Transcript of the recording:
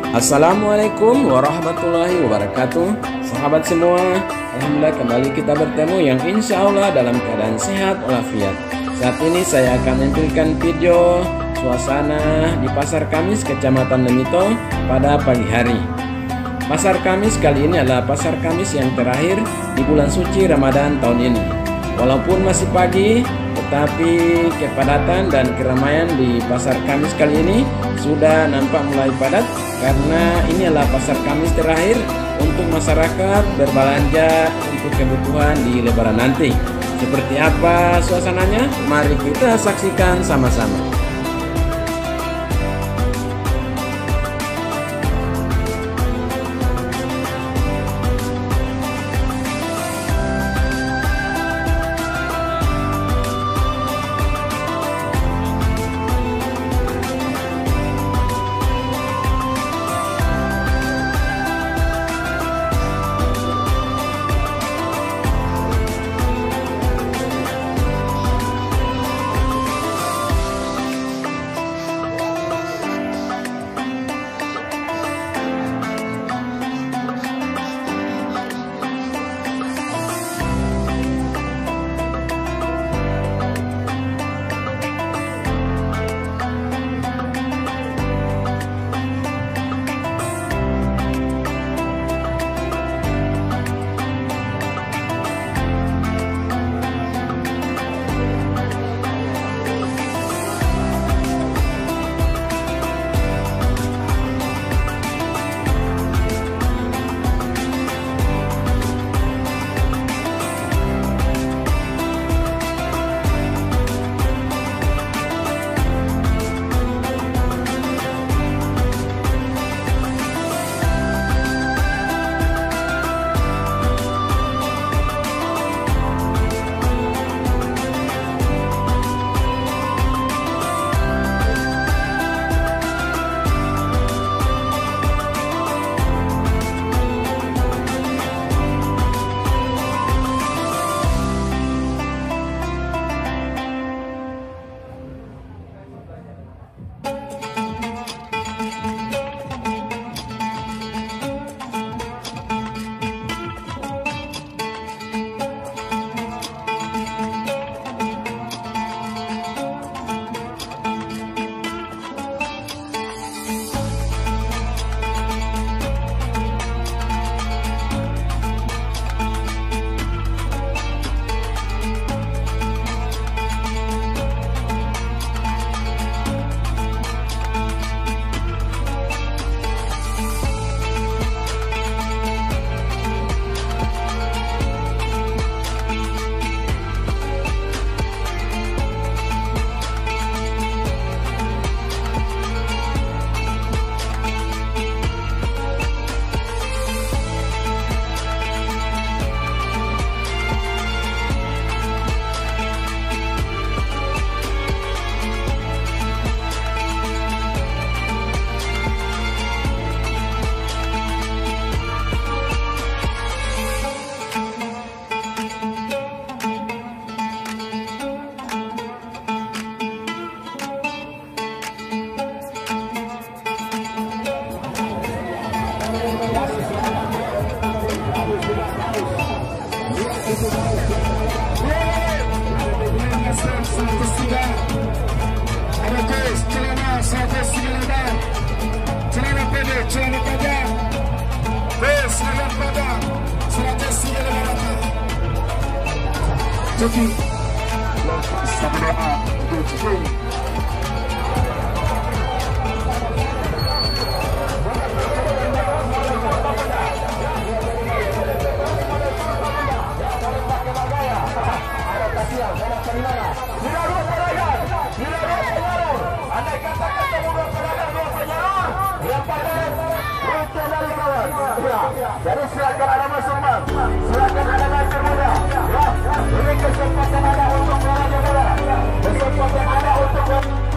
Assalamualaikum warahmatullahi wabarakatuh. Sahabat semua, alhamdulillah kembali kita bertemu yang insya Allah dalam keadaan sehat walafiat. Saat ini saya akan menampilkan video suasana di Pasar Kamis Kecamatan Lemito pada pagi hari. Pasar Kamis kali ini adalah Pasar Kamis yang terakhir di bulan suci Ramadan tahun ini. Walaupun masih pagi, tetapi kepadatan dan keramaian di Pasar Kamis kali ini sudah nampak mulai padat karena ini adalah Pasar Kamis terakhir untuk masyarakat berbelanja untuk kebutuhan di Lebaran nanti. Seperti apa suasananya? Mari kita saksikan sama-sama. Celana pendek, celana panjang, celana panjang, celana singgah rata. Jadi, sebenarnya itu. Jadi silakan ada masuk bang, silakan ada masuk muda. Ya, ini kesempatan ada untuk meraja bola, kesempatan ada untuk